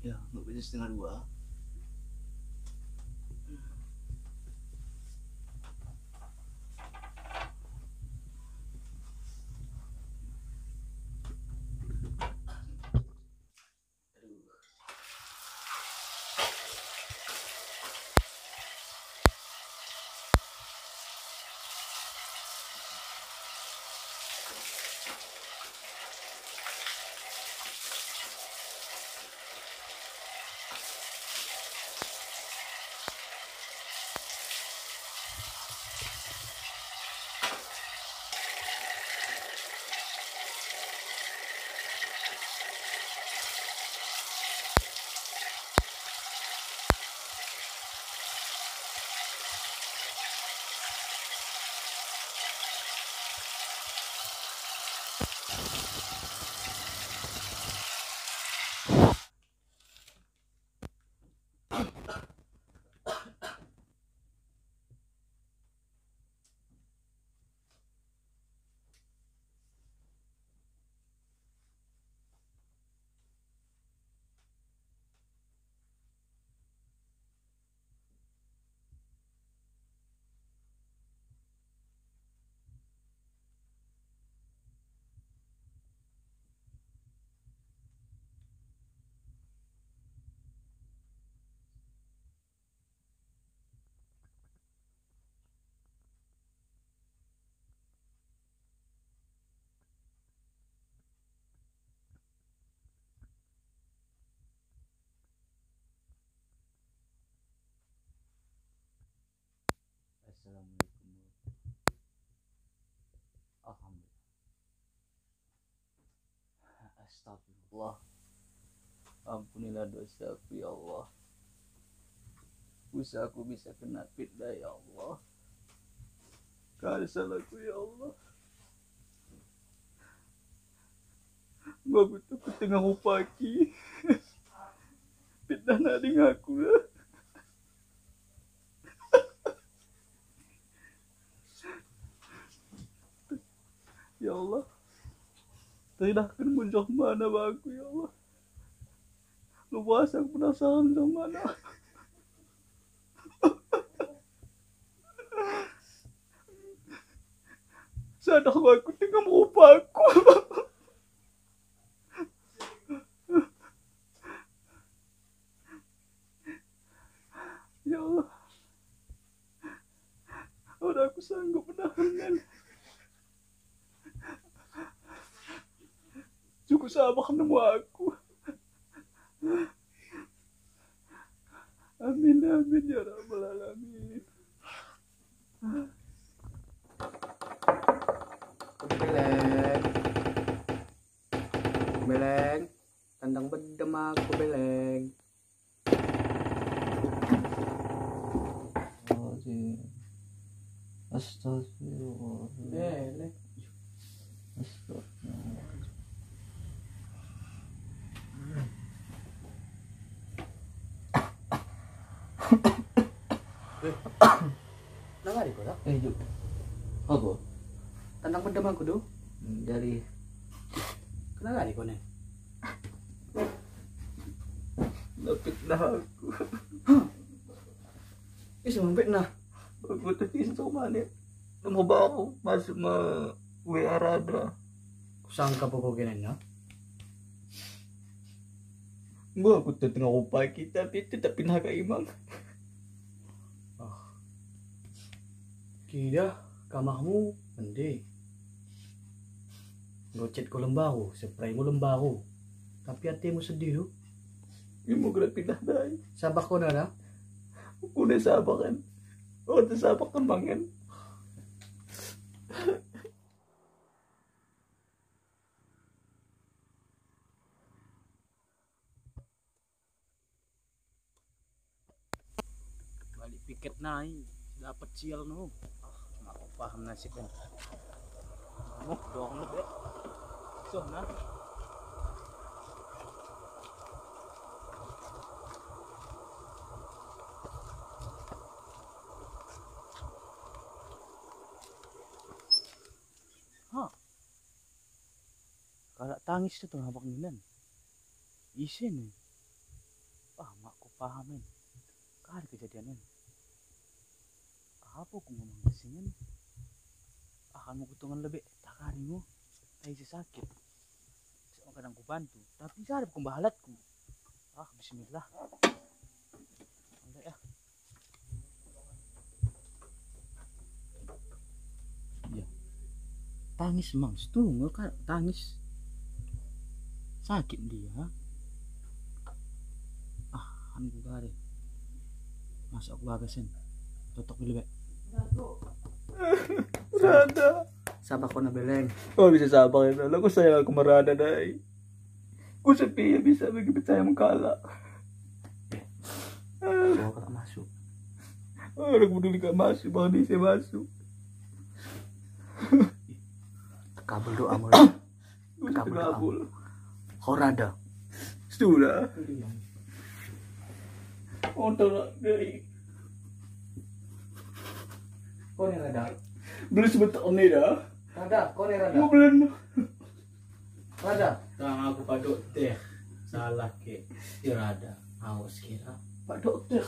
Ya nggak bisa setengah dua. Assalamualaikum. Alhamdulillah. Astagfirullah. Ampunilah dosaku ya Allah. Usahaku bisa kena fitnah ya Allah. Karena salahku ya Allah. Bagus aku tengah upaki. Fitnah nading aku lah. Ya Allah. Tidakkan muncul mana aku ya Allah. Lupa aku penasaran sama mana. Sadar aku tengah merupaku. Ya Allah. Udah aku sanggup menahan. Cukup sabar nemu aku. Amin amin ya rabbal alamin. Beleng, beleng, tandang bedem aku beleng. Astagfirullah. Beleng. Astagfirullah. Nang ari ko dah. Juk. Apa? Tandang bedem aku tuh. Dari Kenapa ari ko nih? fitnah aku. Ih, sampai nah. Aku tuh instrumennya nomor baru masuk me WA Rada. Kusangka pokok gini ya. Gua aku tuh tengah upaya kita itu tak pindah ke Imam. Kira kamahmu mending. Gocet ko lembaru, spray mo lembaru. Tapi hatimu sedih tuh. Ini mau gerak pindah dari. Sabak ko na na. Aku udah sabar kan. Oh udah sabar kembangan. Balik piket naik. Dapat sial no. Aku paham nasibnya. Dong lebih. So nah. Kalau tangis itu tengah pangilan. Isin nih. paham men. Kan kejadiannya. Apa aku ngomong kesini? Akan mau kutungan lebih tak harimu. Ayo sakit. Kadang ku bantu, tapi saya ada pembahalatku. Bismillah. Udah ya. Ya. Tangis mang, setunggu kan tangis. Sakit dia. Anu gak ada. Masuk aku bagasin. Tutup dulu, Bek. Rada. Sabar kau na beleng. Oh bisa sabar ya. Lalu saya aku merada dai. Ku sepi ya bisa bagi percaya mengkala. Kau tak masuk. Aku peduli gak masuk, bang dia masuk. Kabel doa mulu. Kabul. Kau rada. Sudah. Untuk dari. Kau ni rada. Beli sebentar ni dah. Rada, kau ni rada. Mau beli. Rada. Tang aku paduk teh. Salah ke. Rada. Awas kira. Pak dokter.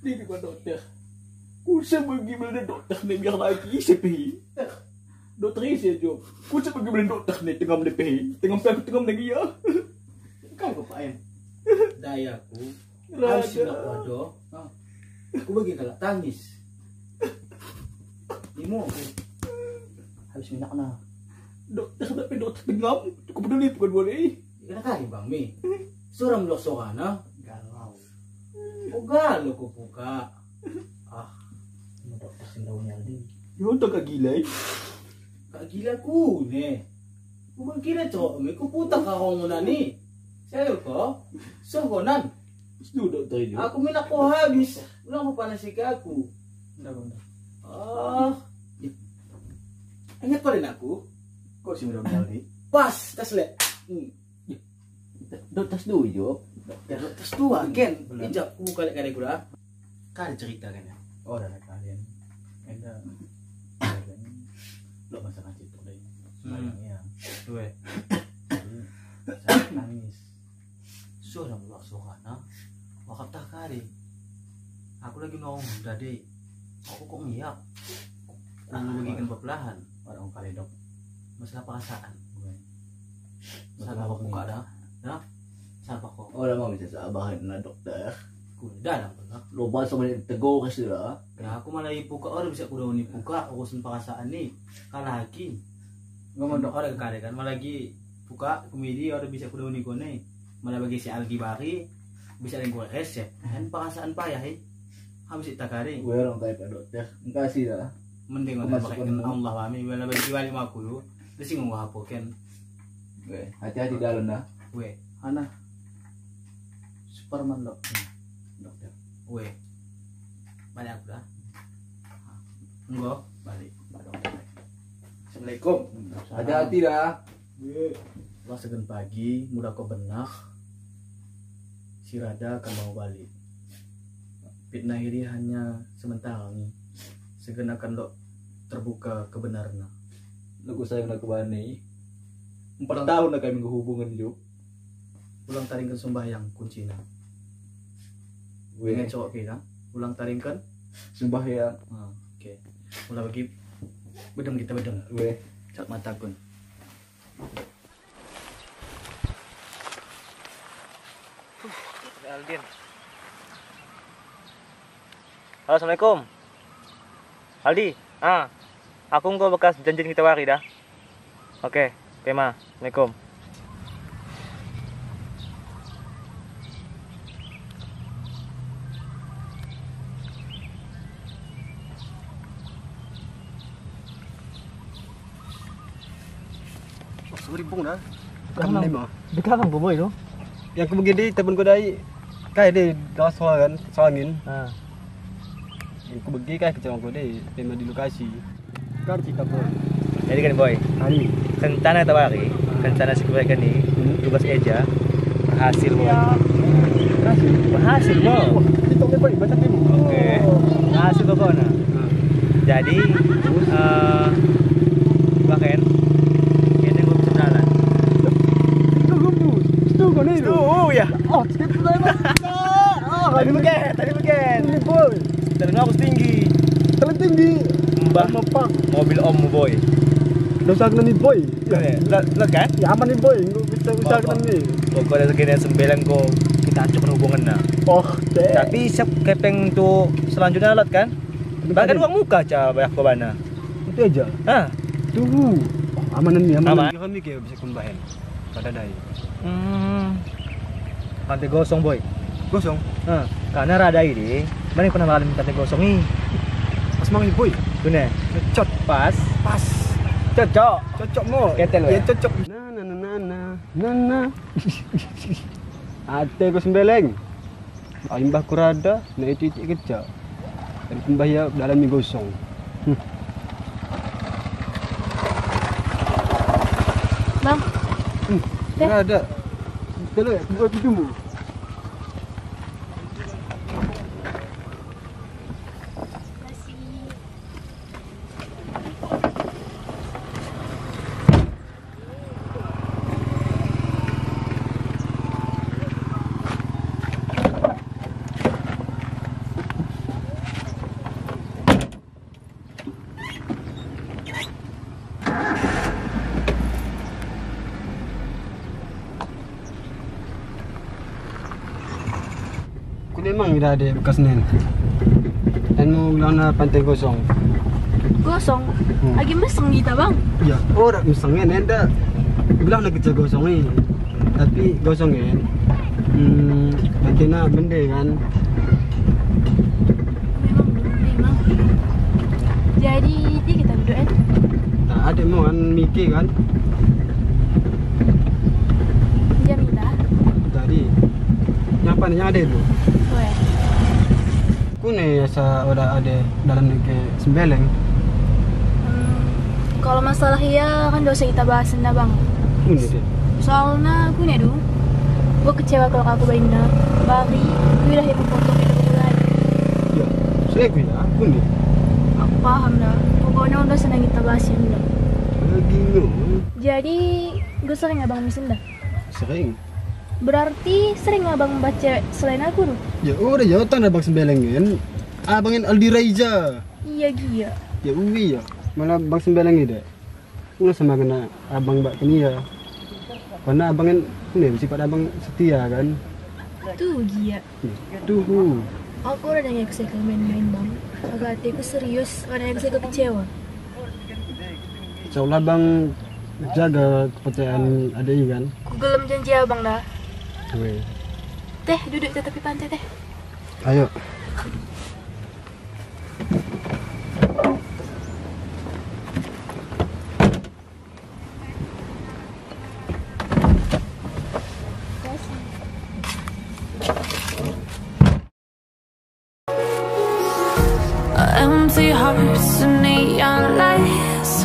Dia Pak dokter. Usah pergi beli dokter ni biar lagi sepi. Dokter isi aja. Usah pergi beli dokter ni tengah menepi. Tengah aku tengah lagi ya. Kan kau paen. Dayaku. Harus nak waduh. Aku bagi kalak tangis. Imo. Habis minyak na. Dokter tapi dokter tengam. Aku peduli bukan boleh. Kena kali bang Mi. Suram lo sorana. Galau. Oh galau ko buka. Ini dokter sindaunya ni. Ya untuk kak gila. Kak gila ku ne. Ku gila cok. Mi ku putak ka mo na ni. Sayo ko. Sohonan. Itu dokter ini. Aku minyak ko habis. Ulang ko panasik aku. Ingat kau dan aku? Kok sih mudah sekali? Pas, tas le. Tas dulu jo. Tas dua kan? Ijak ku kali-kali gula. Kan cerita kan ya? Oh, ada kalian. Enda. Lo masa ngaji tuh deh. Sayangnya. Dua. Saya nangis. Sudah mulak suara. Waktu tak kali. Aku lagi ngomong tadi. Aku kok ngiyak. Aku bagikan perlahan. Orang kali dok. Masalah perasaan. Salah Salah kok kok ada. Nah, salah kok. Oh, dah mau bisa sabar na dokter. Ku dalam pula. Lo bahasa mana tegur kasi lah. Ya aku malah ibuka orang bisa kuda ni buka urusan perasaan ni. Kalah lagi. Ngomong dok. Orang kare kan malah lagi buka komedi orang bisa kuda ni kone. Malah bagi si Algi Bari bisa yang gue resep. Kan perasaan payah habis tak kare. Gue orang kaya dokter. Makasih lah. Mending orang pakai Allah kami bila bagi balik aku lu. Terus ngomong apa kan? Gue hati-hati dalam dah. We, Ana. Superman dok. Dokter. we. Balik aku dah. Enggak, balik. Assalamualaikum. Hati-hati dah. Wah segan pagi, mudah kau benak. Si Rada akan mau balik. Fitnah ini hanya sementara nih. Segan akan dok terbuka kebenaran. Lagu saya nak kebani. 4 tahun nak kami hubungan jo. Ulang taringkan sembahyang kuncinya. Gue Dengan cowok kita, ulang taringkan. sembahyang. Oke. Ulah bagi bedem kita bedem. Gue Cat mata kun. Aldin. Halo, assalamualaikum. Aldi, aku engkau bekas janjian kita wari dah. Oke, Pema, assalamualaikum. Sorry pun dah. Kamu Kamu lima. dekat kan boy tu? Yang aku pergi di temen ku dai. Kai dia dah soal kan, soal angin. Aku pergi kai ke aku dai, memang di lokasi. Kau cakap pun. Jadi kan boy, Hari. rencana tawari, rencana sekurang ni, tugas eja berhasil boy. Kasih. Berhasil boy. Kita boleh balik baca temu. Oke. Berhasil pokoknya. Jadi, bahkan ini gue bisa jalan. Kita gembus. Itu kau ni. Oh ya. Oh, kita dah. tadi beken. Ini boy. Dan aku tinggi. Terlalu tinggi. Mbah Mepak. mobil om boy. Dosa kena nih boy. Lihat kan? Ya aman nih boy. Nggak bisa kena nih. Pokoknya segini sembeleng kok kita hancurkan hubungan nah. Oh deh. Tapi siap kepeng tuh selanjutnya lot kan? Bahkan uang muka aja banyak kebana. Itu aja. Hah? Tunggu. Amanan nih, Aman. Kami kayak bisa kumbahin. Pada dai. Pantai gosong boy. Gosong. Karena rada ini, mana pernah ngalamin pantai gosong nih? Pas mangi boy. Bener. Cocok. Pas. Pas. Cocok. Cocok mo. Ketel Ya ya. cocok. Na. Ate ko sembeleng. Ay mbah kurada na itu kerja. Dari pembahaya dalam mie gosong. Bang, Enggak ada. Kalau buat hidupmu. Aku memang tidak ada bekas nen. Dan mau bilang na pantai gosong. gosong. Lagi meseng kita bang. Ya, orang mesengnya nenda. Bilang nak kerja gosong ni. Tapi gosongnya, kena benda kan. Memang. Jadi dia kita berdoa. Tak ada mau kan mikir kan. Dia minta. Tadi, nyapa ni ada tu. Oh ya. Aku ni asa udah ada dalam ke sembeleng. Kalau masalah iya kan dosa kita bahas dah bang. Ini dia. Soalnya aku nih dulu, gue kecewa kalau aku benar. Bari, gue udah hidup foto kita bulan. Ya, saya aku ya, aku ni. Aku paham dah. Pokoknya udah senang kita bahasin dah. Bingung. Jadi gue sering abang misin dah. Sering. Berarti sering abang baca selain aku tuh. Ya udah ya, tak ada bang sembelengin. Abangin Aldi Raiza. Iya gia. Ya uwi ya. Malah bang sembeleng ni dek. Ulah sama kena abang bak kini ya. Karena abang kan ni sifat abang setia kan. Tuh gia. Tuh. Aku udah nanya ke saya main-main bang. Agak hatiku serius karena saya kecewa. Seolah bang jaga kepercayaan adek kan. Aku gelem janji abang dah. Weh. Teh duduk di tepi pantai teh. Ayo. Empty hearts and neon lights.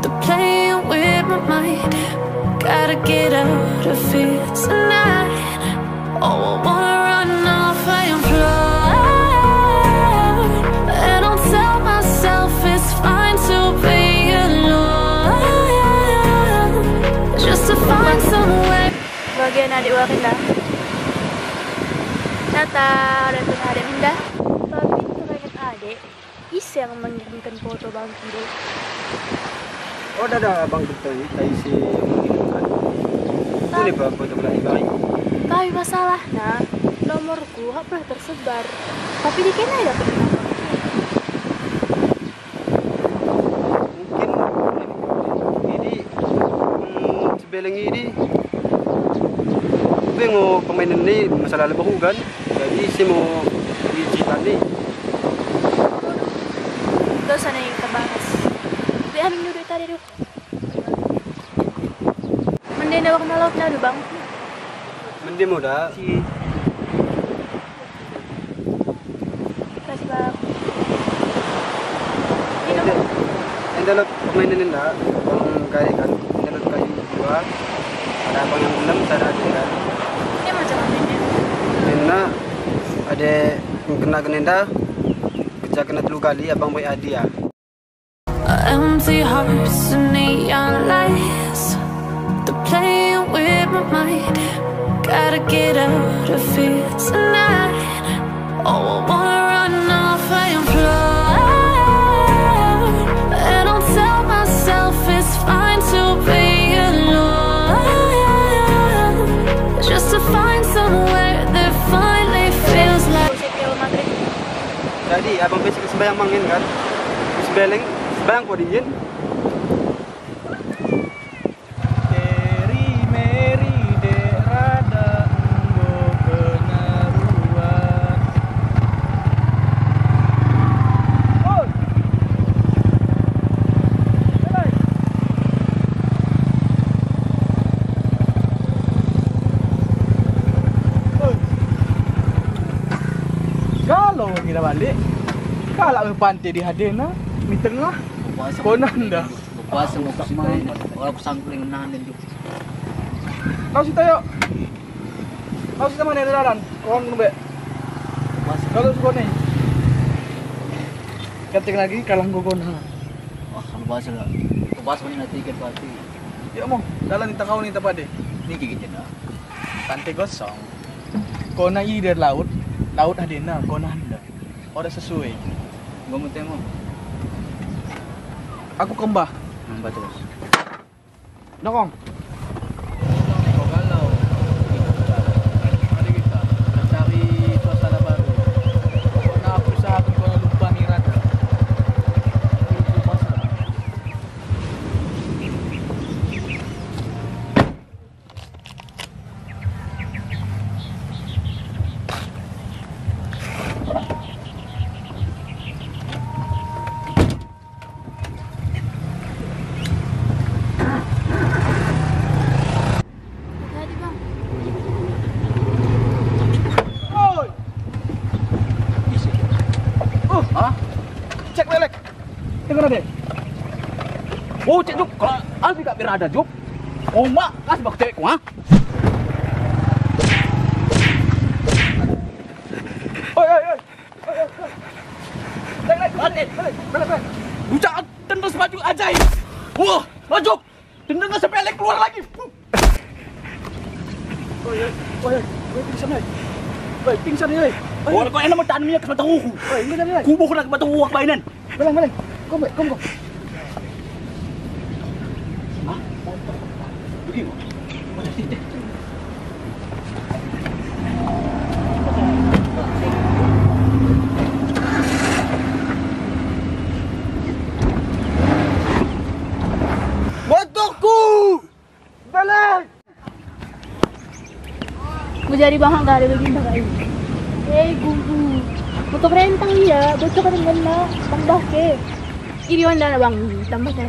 They're playing with my mind. Gotta get out of here tonight. Oh, I wanna run off and fly. And I'll tell myself it's fine to be alone. Just to find somewhere. Bagian adik Warinda. Nata dan adik Minda. Tapi teringat adik, Is yang mengirimkan foto Bang Kido. Oh dah bang betul ni. Tadi si mengirimkan. Boleh bang foto lagi bang. Tapi masalahnya nomorku gak pernah tersebar. Tapi di kena dapat nomor. Mungkin ini sebeleng ini gue mau permainan ni masalah baru kan. Jadi saya mau cerita ni. Gak usah nih kita bahas. Gue ambil dulu tadi dulu. Mending dah wakna laut dah bang. Mendem dah. Kasih bang. Anda lot permainan ni dah. Bang kaya kan. Anda lot kayu dua. Ada abang yang enam, ada adik kan. Ini macam mana ini? Kena ada kena dah. Kerja kena 3 kali abang baik hadiah. Empty hearts and neon lights. They're playing with my mind. Gotta get out of here tonight. Oh, I wanna run off and fly, and I'll tell myself it's fine to be alone, just to find somewhere that finally feels like. Jadi abang basic sembayang mangin kan. Sembayang kok diin. Kalau kita balik, kalau pantai di Hadena, di tengah, konan dah. Puasa mau kumain, orang kusangkling nanen juga. Kau sih tayo. Kau sih mana daran? Orang nube. Kalau suka nih. Ketik lagi kalang gogona. Wah, kalau puasa lah. Puasa ni nanti tiket pasti. Ya mau, dalan kita kau ni tempat deh. Ni kita dah. Pantai gosong. Kona i dari laut, laut Hadena, kona anda. Orang sesuai. Gua mau tengok. Aku kembah. Betul. Nongong. Cek lelek. Tengok deh. Oh, cek Juk. Kalau Alfi gak biar ada Juk. Oh, mak, kasih bak cek, ha? Oi. Lelek, balik. Bucak tendang sepaju ajaib. Wah, maju. Tendang sepelek keluar lagi. Oi, pingsan nih. Oi, pingsan nih. Oh, kau enak makan minyak ke tahu. Oi, ini dah. Kubu kena ke tahu wak bainan. Beleng. Kom. Hah? Begini. Macam sini. Motorku. Beleng. Mau jadi bahan gak ada begini kayak ini. Gugu. Motor rentang iya, bocor ka rin na. Tambah ke. Iriwan na bang tambah ka.